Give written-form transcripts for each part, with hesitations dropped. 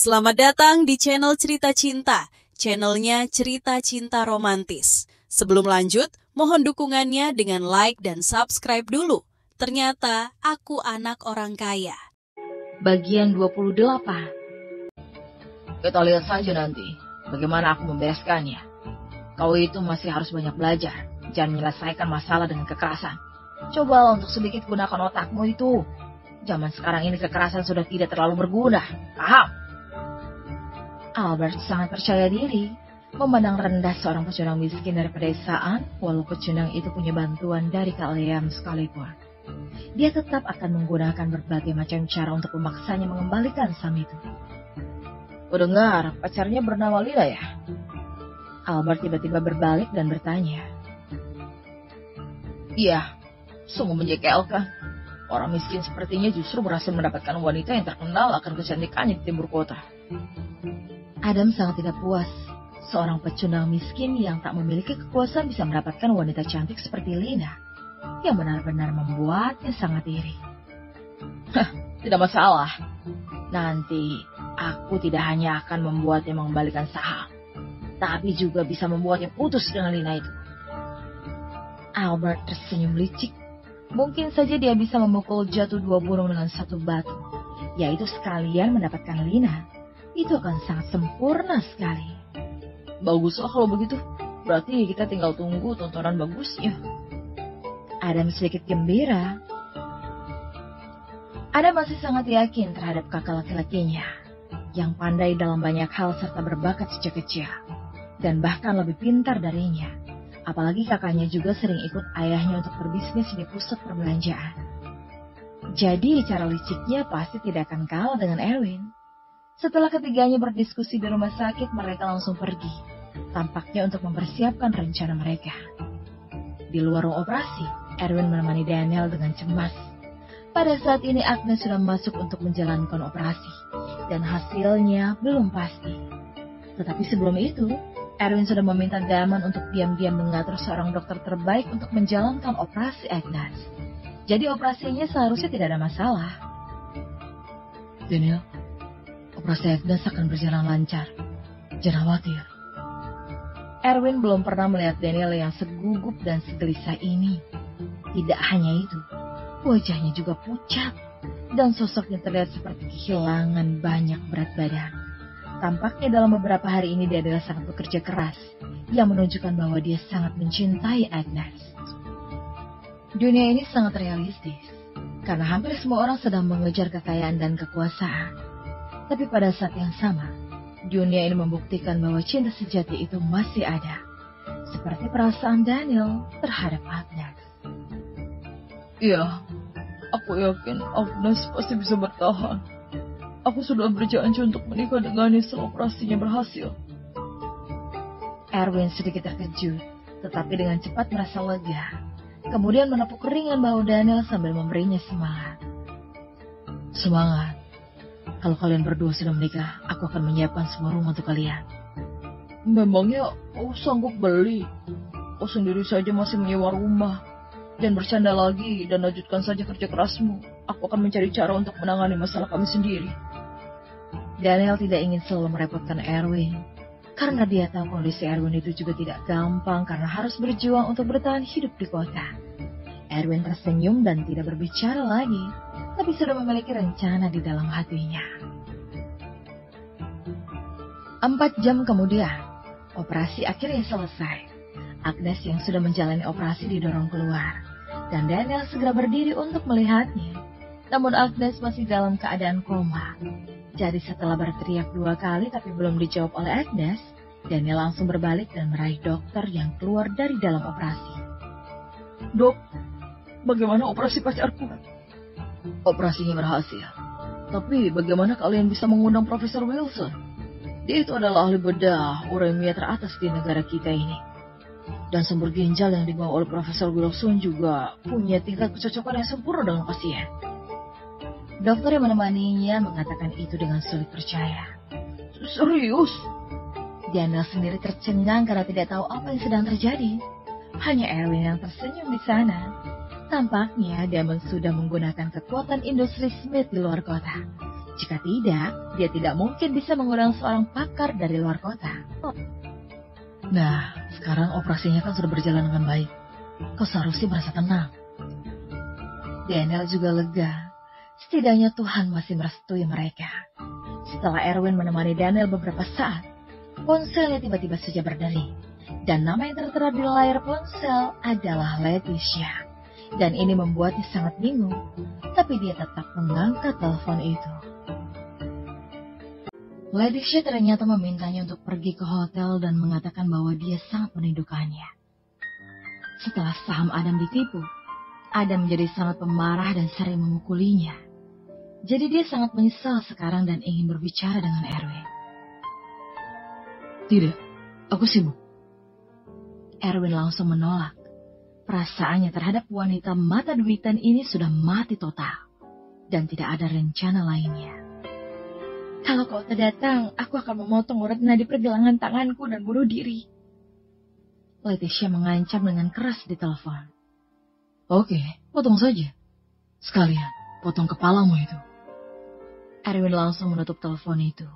Selamat datang di channel Cerita Cinta, channelnya Cerita Cinta Romantis. Sebelum lanjut, mohon dukungannya dengan like dan subscribe dulu. Ternyata aku anak orang kaya. Bagian 28. Kita lihat saja nanti bagaimana aku membereskannya. Kau itu masih harus banyak belajar. Jangan menyelesaikan masalah dengan kekerasan. Cobalah untuk sedikit gunakan otakmu itu. Zaman sekarang ini kekerasan sudah tidak terlalu berguna. Paham? Albert sangat percaya diri, memandang rendah seorang pecundang miskin dari pedesaan, walau pecundang itu punya bantuan dari Kak Liam sekalipun. Dia tetap akan menggunakan berbagai macam cara untuk memaksanya mengembalikan Sam itu. Kudengar, pacarnya bernama Lila ya? Albert tiba-tiba berbalik dan bertanya. Iya, sungguh menjengkelkan. Orang miskin sepertinya justru berhasil mendapatkan wanita yang terkenal akan kecantikannya di timur kota. Adam sangat tidak puas. Seorang pecundang miskin yang tak memiliki kekuasaan bisa mendapatkan wanita cantik seperti Lina, yang benar-benar membuatnya sangat iri. Tidak masalah. Nanti aku tidak hanya akan membuatnya mengembalikan saham, tapi juga bisa membuatnya putus dengan Lina itu. Albert tersenyum licik. Mungkin saja dia bisa memukul jatuh dua burung dengan satu batu, yaitu sekalian mendapatkan Lina. Itu akan sangat sempurna sekali. Baguslah kalau begitu. Berarti kita tinggal tunggu tontonan bagusnya. Adam sedikit gembira. Adam masih sangat yakin terhadap kakak laki-lakinya, yang pandai dalam banyak hal serta berbakat sejak kecil, dan bahkan lebih pintar darinya. Apalagi kakaknya juga sering ikut ayahnya untuk berbisnis di pusat perbelanjaan. Jadi cara liciknya pasti tidak akan kalah dengan Erwin. Setelah ketiganya berdiskusi di rumah sakit, mereka langsung pergi, tampaknya untuk mempersiapkan rencana mereka. Di luar ruang operasi, Erwin menemani Daniel dengan cemas. Pada saat ini Agnes sudah masuk untuk menjalankan operasi, dan hasilnya belum pasti. Tetapi sebelum itu, Erwin sudah meminta Damon untuk diam-diam mengatur seorang dokter terbaik untuk menjalankan operasi Agnes. Jadi operasinya seharusnya tidak ada masalah. Daniel, operasi Agnes akan berjalan lancar. Jangan khawatir. Erwin belum pernah melihat Daniel yang segugup dan segelisah ini. Tidak hanya itu, wajahnya juga pucat, dan sosoknya terlihat seperti kehilangan banyak berat badan. Tampaknya dalam beberapa hari ini dia adalah sangat bekerja keras, yang menunjukkan bahwa dia sangat mencintai Agnes. Dunia ini sangat realistis, karena hampir semua orang sedang mengejar kekayaan dan kekuasaan. Tapi pada saat yang sama, dunia ini membuktikan bahwa cinta sejati itu masih ada, seperti perasaan Daniel terhadap Agnes. Iya, aku yakin Agnes pasti bisa bertahan. Aku sudah berjanji untuk menikah dengannya setelah operasinya berhasil. Erwin sedikit terkejut, tetapi dengan cepat merasa lega. Kemudian menepuk ringan bahu Daniel sambil memberinya semangat. Semangat. Kalau kalian berdua sudah menikah, aku akan menyiapkan semua rumah untuk kalian. Memangnya kau sanggup beli? Kau sendiri saja masih menyewa rumah. Dan bercanda lagi dan lanjutkan saja kerja kerasmu. Aku akan mencari cara untuk menangani masalah kami sendiri. Daniel tidak ingin selalu merepotkan Erwin, karena dia tahu kondisi Erwin itu juga tidak gampang karena harus berjuang untuk bertahan hidup di kota. Erwin tersenyum dan tidak berbicara lagi, tapi sudah memiliki rencana di dalam hatinya. 4 jam kemudian, operasi akhirnya selesai. Agnes yang sudah menjalani operasi didorong keluar, dan Daniel segera berdiri untuk melihatnya. Namun Agnes masih dalam keadaan koma. Jadi setelah berteriak 2 kali tapi belum dijawab oleh Agnes, Daniel langsung berbalik dan meraih dokter yang keluar dari dalam operasi. Dok, bagaimana operasi pacarku? Operasinya berhasil. Tapi bagaimana kalian bisa mengundang Profesor Wilson? Dia itu adalah ahli bedah uremia teratas di negara kita ini. Dan sumber ginjal yang dibawa oleh Profesor Wilson juga punya tingkat kecocokan yang sempurna dengan pasien. Dokter yang menemaninya mengatakan itu dengan sulit percaya. Serius? Daniel sendiri tercengang karena tidak tahu apa yang sedang terjadi. Hanya Erwin yang tersenyum di sana. Tampaknya Damon sudah menggunakan kekuatan industri Smith di luar kota. Jika tidak, dia tidak mungkin bisa mengundang seorang pakar dari luar kota. Nah, sekarang operasinya kan sudah berjalan dengan baik. Kau seharusnya merasa tenang. Daniel juga lega. Setidaknya Tuhan masih merestui mereka. Setelah Erwin menemani Daniel beberapa saat, ponselnya tiba-tiba saja berdering. Dan nama yang tertera di layar ponsel adalah Leticia. Dan ini membuatnya sangat bingung. Tapi dia tetap mengangkat telepon itu. Leticia ternyata memintanya untuk pergi ke hotel dan mengatakan bahwa dia sangat merindukannya. Setelah saham Adam ditipu, Adam menjadi sangat pemarah dan sering memukulinya. Jadi dia sangat menyesal sekarang dan ingin berbicara dengan Erwin. Tidak, aku sibuk. Erwin langsung menolak. Perasaannya terhadap wanita mata duitan ini sudah mati total. Dan tidak ada rencana lainnya. Kalau kau tak datang, aku akan memotong urat nadi pergelangan tanganku dan bunuh diri. Leticia mengancam dengan keras di telepon. Oke, potong saja. Sekalian, potong kepalamu itu. Erwin langsung menutup telepon itu.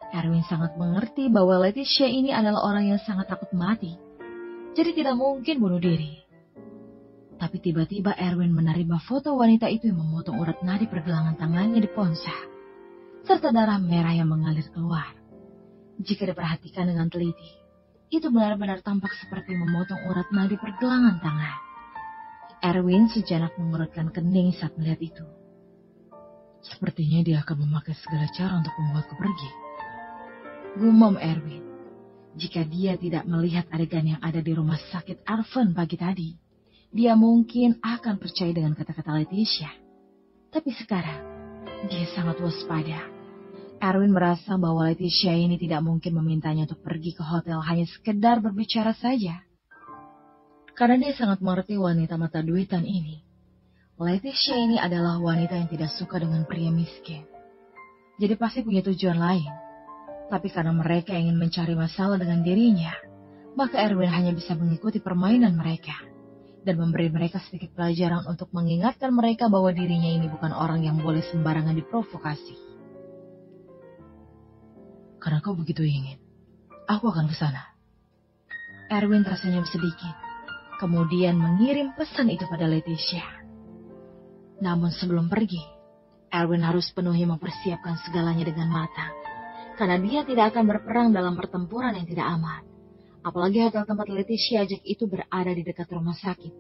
Erwin sangat mengerti bahwa Leticia ini adalah orang yang sangat takut mati. Jadi tidak mungkin bunuh diri. Tapi tiba-tiba Erwin menerima foto wanita itu yang memotong urat nadi pergelangan tangannya di ponsel. Serta darah merah yang mengalir keluar. Jika diperhatikan dengan teliti, itu benar-benar tampak seperti memotong urat nadi pergelangan tangan. Erwin sejenak mengerutkan kening saat melihat itu. Sepertinya dia akan memakai segala cara untuk membuatku pergi. Gumam Erwin. Jika dia tidak melihat adegan yang ada di rumah sakit Arvan pagi tadi, dia mungkin akan percaya dengan kata-kata Leticia. Tapi sekarang, dia sangat waspada. Erwin merasa bahwa Leticia ini tidak mungkin memintanya untuk pergi ke hotel hanya sekedar berbicara saja. Karena dia sangat mengerti wanita mata duitan ini. Leticia ini adalah wanita yang tidak suka dengan pria miskin. Jadi pasti punya tujuan lain. Tapi karena mereka ingin mencari masalah dengan dirinya, maka Erwin hanya bisa mengikuti permainan mereka. Dan memberi mereka sedikit pelajaran untuk mengingatkan mereka bahwa dirinya ini bukan orang yang boleh sembarangan diprovokasi. Karena kau begitu ingin, aku akan ke sana. Erwin tersenyum sedikit, kemudian mengirim pesan itu pada Leticia. Namun sebelum pergi, Erwin harus penuhi mempersiapkan segalanya dengan matang. Karena dia tidak akan berperang dalam pertempuran yang tidak aman. Apalagi hotel tempat Leticia ajak itu berada di dekat rumah sakit.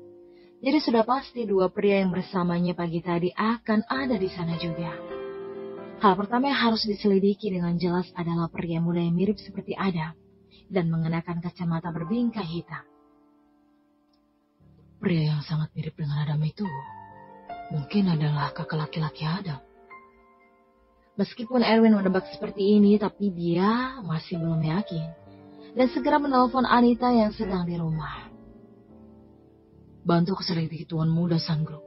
Jadi sudah pasti dua pria yang bersamanya pagi tadi akan ada di sana juga. Hal pertama yang harus diselidiki dengan jelas adalah pria muda yang mirip seperti Adam dan mengenakan kacamata berbingkai hitam. Pria yang sangat mirip dengan Adam itu mungkin adalah kakak laki-laki Adam. Meskipun Erwin menebak seperti ini, tapi dia masih belum yakin. Dan segera menelpon Anita yang sedang di rumah. Bantu keselidiki tuan muda Sun Group.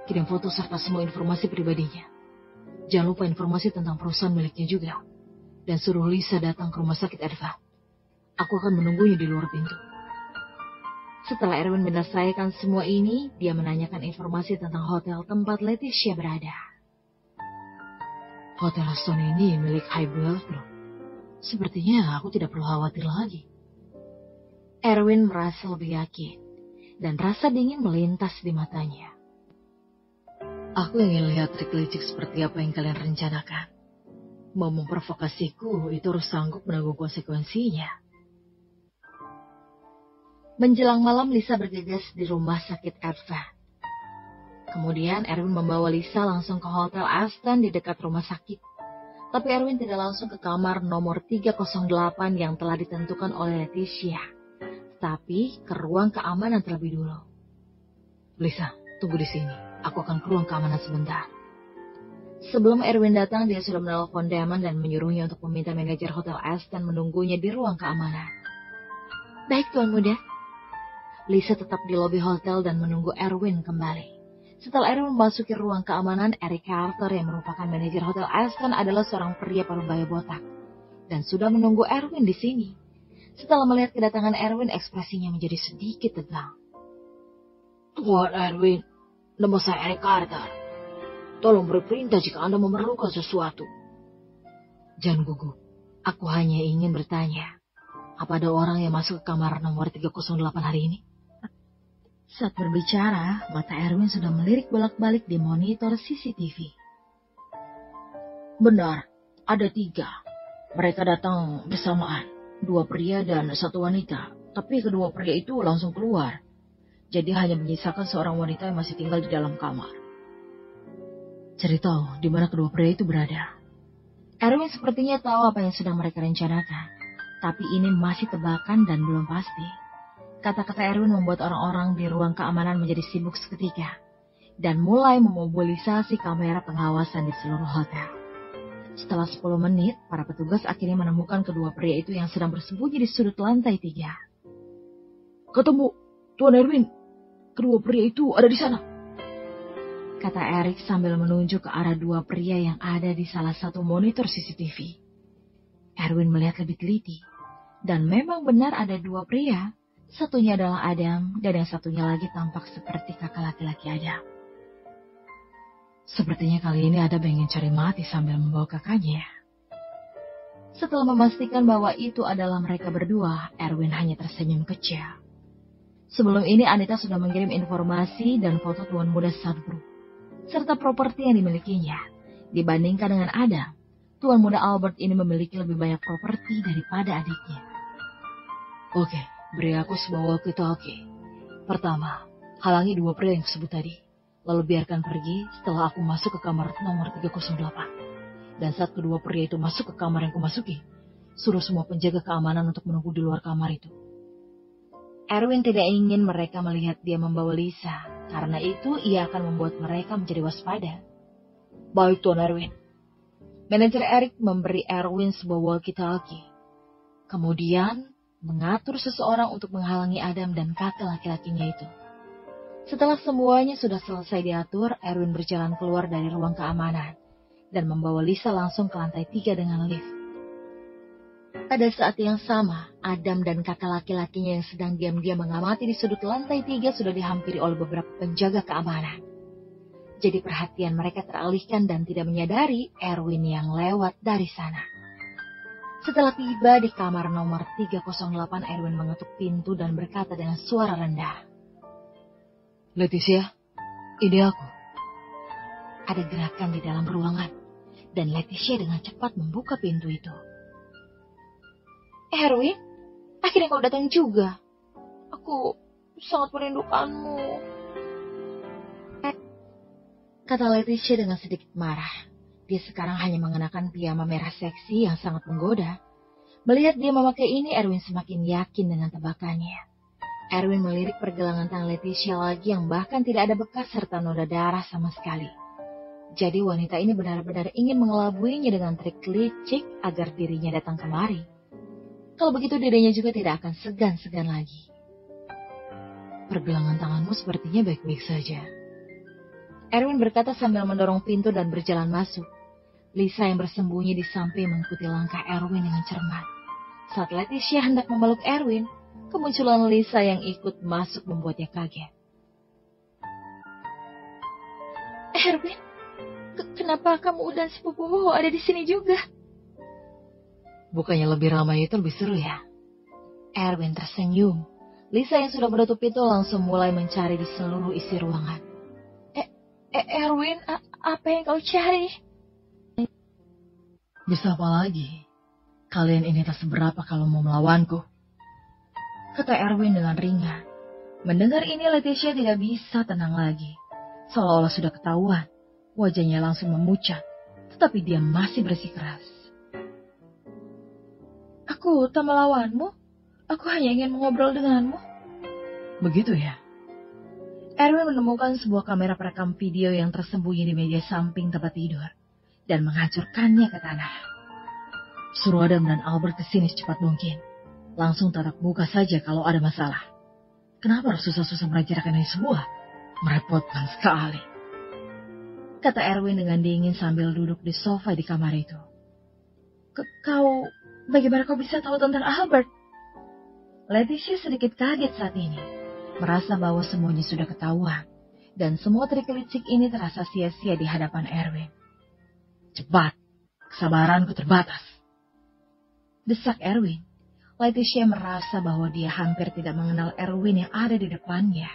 Kirim foto serta semua informasi pribadinya. Jangan lupa informasi tentang perusahaan miliknya juga. Dan suruh Lisa datang ke rumah sakit Edva. Aku akan menunggunya di luar pintu. Setelah Erwin menyelesaikan semua ini, dia menanyakan informasi tentang hotel tempat Leticia berada. Hotel Aston ini milik Highbuild Group. Sepertinya aku tidak perlu khawatir lagi. Erwin merasa lebih yakin. Dan rasa dingin melintas di matanya. Aku ingin lihat trik licik seperti apa yang kalian rencanakan. Mau memprovokasiku, itu harus sanggup menanggung konsekuensinya. Menjelang malam, Lisa bergegas di rumah sakit Edva. Kemudian Erwin membawa Lisa langsung ke Hotel Aston di dekat rumah sakit. Tapi Erwin tidak langsung ke kamar nomor 308 yang telah ditentukan oleh Leticia. Tapi ke ruang keamanan terlebih dulu. Lisa, tunggu di sini. Aku akan ke ruang keamanan sebentar. Sebelum Erwin datang, dia sudah menelpon Damon dan menyuruhnya untuk meminta manajer Hotel Aston menunggunya di ruang keamanan. Baik, Tuan Muda. Lisa tetap di lobi hotel dan menunggu Erwin kembali. Setelah Erwin memasuki ruang keamanan, Eric Carter yang merupakan manajer Hotel Aston adalah seorang pria parubaya botak. Dan sudah menunggu Erwin di sini. Setelah melihat kedatangan Erwin, ekspresinya menjadi sedikit tegang. Tuan Erwin. Nama saya Eric Carter. Tolong beri perintah jika Anda memerlukan sesuatu. Jangan gugup. Aku hanya ingin bertanya, apa ada orang yang masuk ke kamar nomor 308 hari ini? Saat berbicara, mata Erwin sudah melirik bolak-balik di monitor CCTV. Benar, ada 3. Mereka datang bersamaan, 2 pria dan 1 wanita. Tapi kedua pria itu langsung keluar. Jadi hanya menyisakan seorang wanita yang masih tinggal di dalam kamar. Cari tahu di mana kedua pria itu berada. Erwin sepertinya tahu apa yang sedang mereka rencanakan. Tapi ini masih tebakan dan belum pasti. Kata-kata Erwin membuat orang-orang di ruang keamanan menjadi sibuk seketika. Dan mulai memobilisasi kamera pengawasan di seluruh hotel. Setelah 10 menit, para petugas akhirnya menemukan kedua pria itu yang sedang bersembunyi di sudut lantai 3. Ketemu, Tuan Erwin. Kedua pria itu ada di sana. Kata Erik sambil menunjuk ke arah 2 pria yang ada di salah satu monitor CCTV. Erwin melihat lebih teliti. Dan memang benar ada 2 pria. Satunya adalah Adam dan yang satunya lagi tampak seperti kakak laki-laki Adam. Sepertinya kali ini Adam ingin cari mati sambil membawa kakaknya. Setelah memastikan bahwa itu adalah mereka berdua, Erwin hanya tersenyum kecil. Sebelum ini Anita sudah mengirim informasi dan foto tuan muda Sadguru, serta properti yang dimilikinya. Dibandingkan dengan Adam, tuan muda Albert ini memiliki lebih banyak properti daripada adiknya. Oke, beri aku sebuah walkie-talkie. Pertama, halangi 2 pria yang disebut tadi. Lalu biarkan pergi setelah aku masuk ke kamar nomor 308. Dan saat kedua pria itu masuk ke kamar yang kumasuki, suruh semua penjaga keamanan untuk menunggu di luar kamar itu. Erwin tidak ingin mereka melihat dia membawa Lisa. Karena itu ia akan membuat mereka menjadi waspada. Baik, Tuan Erwin. Manajer Erik memberi Erwin sebuah walkie-talkie. Kemudian mengatur seseorang untuk menghalangi Adam dan kakak laki-lakinya itu. Setelah semuanya sudah selesai diatur, Erwin berjalan keluar dari ruang keamanan dan membawa Lisa langsung ke lantai 3 dengan lift. Pada saat yang sama, Adam dan kakak laki-lakinya yang sedang diam-diam mengamati di sudut lantai 3 sudah dihampiri oleh beberapa penjaga keamanan. Jadi perhatian mereka teralihkan dan tidak menyadari Erwin yang lewat dari sana. Setelah tiba di kamar nomor 308, Erwin mengetuk pintu dan berkata dengan suara rendah. Leticia, ini aku. Ada gerakan di dalam ruangan, dan Leticia dengan cepat membuka pintu itu. Erwin, akhirnya kau datang juga. Aku sangat merindukanmu. Kata Leticia dengan sedikit marah. Dia sekarang hanya mengenakan piyama merah seksi yang sangat menggoda. Melihat dia memakai ini, Erwin semakin yakin dengan tebakannya. Erwin melirik pergelangan tangan Leticia lagi yang bahkan tidak ada bekas serta noda darah sama sekali. Jadi wanita ini benar-benar ingin mengelabuinya dengan trik licik agar dirinya datang kemari. Kalau begitu dirinya juga tidak akan segan-segan lagi. Pergelangan tanganmu sepertinya baik-baik saja. Erwin berkata sambil mendorong pintu dan berjalan masuk. Lisa yang bersembunyi di samping mengikuti langkah Erwin dengan cermat. Saat Leticia hendak memeluk Erwin, kemunculan Lisa yang ikut masuk membuatnya kaget. Erwin, kenapa kamu dan sepupumu ada di sini juga? Bukannya lebih ramai itu lebih seru ya? Erwin tersenyum. Lisa yang sudah menutup pintu langsung mulai mencari di seluruh isi ruangan. Erwin, apa yang kau cari? Bisa apa lagi? Kalian ini tak seberapa kalau mau melawanku. Kata Erwin dengan ringan. Mendengar ini Leticia tidak bisa tenang lagi. Seolah-olah sudah ketahuan. Wajahnya langsung memucat. Tetapi dia masih bersikeras. Aku tak melawanmu. Aku hanya ingin mengobrol denganmu. Begitu ya? Erwin menemukan sebuah kamera perekam video yang tersembunyi di meja samping tempat tidur. Dan menghancurkannya ke tanah. Suruh Adam dan Albert ke sini secepat mungkin. Langsung tatap muka saja kalau ada masalah. Kenapa harus susah-susah merencanakan ini semua? Merepotkan sekali. Kata Erwin dengan dingin sambil duduk di sofa di kamar itu. Bagaimana kau bisa tahu tentang Albert? Leticia sedikit kaget saat ini. Merasa bahwa semuanya sudah ketahuan. Dan semua trik licik ini terasa sia-sia di hadapan Erwin. Cepat, Kesabaranku terbatas. Desak Erwin. Leticia merasa bahwa dia hampir tidak mengenal Erwin yang ada di depannya.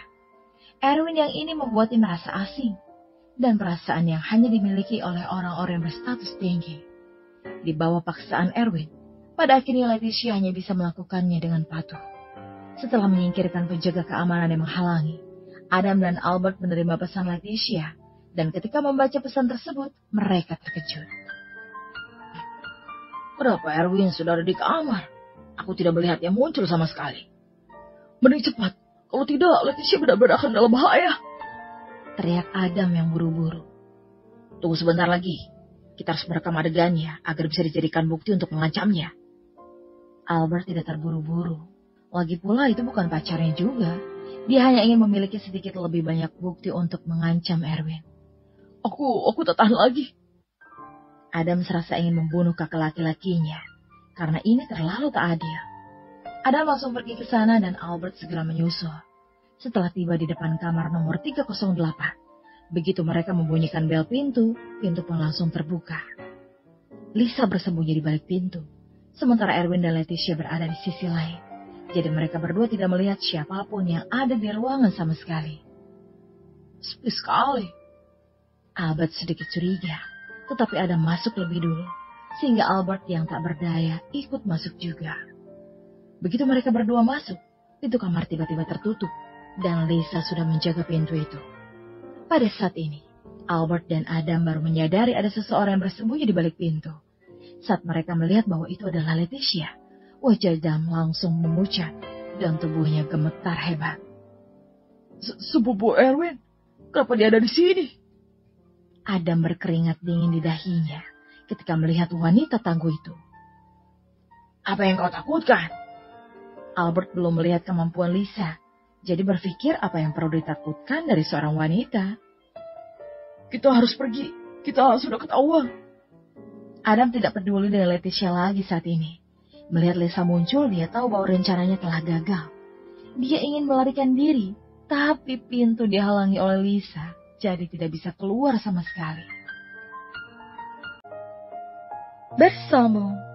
Erwin yang ini membuatnya merasa asing, dan perasaan yang hanya dimiliki oleh orang-orang berstatus tinggi. Di bawah paksaan Erwin, pada akhirnya Leticia hanya bisa melakukannya dengan patuh. Setelah menyingkirkan penjaga keamanan yang menghalangi, Adam dan Albert menerima pesan Leticia, dan ketika membaca pesan tersebut, mereka terkejut. Kenapa Erwin sudah ada di kamar? Aku tidak melihatnya muncul sama sekali. Mending cepat, kalau tidak Leticia benar-benar akan dalam bahaya. Teriak Adam yang buru-buru. Tunggu sebentar lagi, kita harus merekam adegannya agar bisa dijadikan bukti untuk mengancamnya. Albert tidak terburu-buru. Lagi pula itu bukan pacarnya juga. Dia hanya ingin memiliki sedikit lebih banyak bukti untuk mengancam Erwin. Aku tak tahan lagi. Adam serasa ingin membunuh kakak laki-lakinya. Karena ini terlalu tak adil. Adam langsung pergi ke sana dan Albert segera menyusul. Setelah tiba di depan kamar nomor 308. Begitu mereka membunyikan bel pintu, pintu pun langsung terbuka. Lisa bersembunyi di balik pintu. Sementara Erwin dan Leticia berada di sisi lain. Jadi mereka berdua tidak melihat siapapun yang ada di ruangan sama sekali. Sepi sekali. Albert sedikit curiga, tetapi Adam masuk lebih dulu. Sehingga Albert yang tak berdaya ikut masuk juga. Begitu mereka berdua masuk, pintu kamar tiba-tiba tertutup. Dan Lisa sudah menjaga pintu itu. Pada saat ini, Albert dan Adam baru menyadari ada seseorang yang bersembunyi di balik pintu. Saat mereka melihat bahwa itu adalah Leticia, wajah Adam langsung memucat dan tubuhnya gemetar hebat. Sepupu Erwin, kenapa dia ada di sini? Adam berkeringat dingin di dahinya ketika melihat wanita tangguh itu. Apa yang kau takutkan? Albert belum melihat kemampuan Lisa, jadi berpikir apa yang perlu ditakutkan dari seorang wanita. Kita harus pergi, kita sudah ketahuan. Adam tidak peduli dengan Leticia lagi saat ini. Melihat Lisa muncul, dia tahu bahwa rencananya telah gagal. Dia ingin melarikan diri, tapi pintu dihalangi oleh Lisa, jadi tidak bisa keluar sama sekali. Bersambung.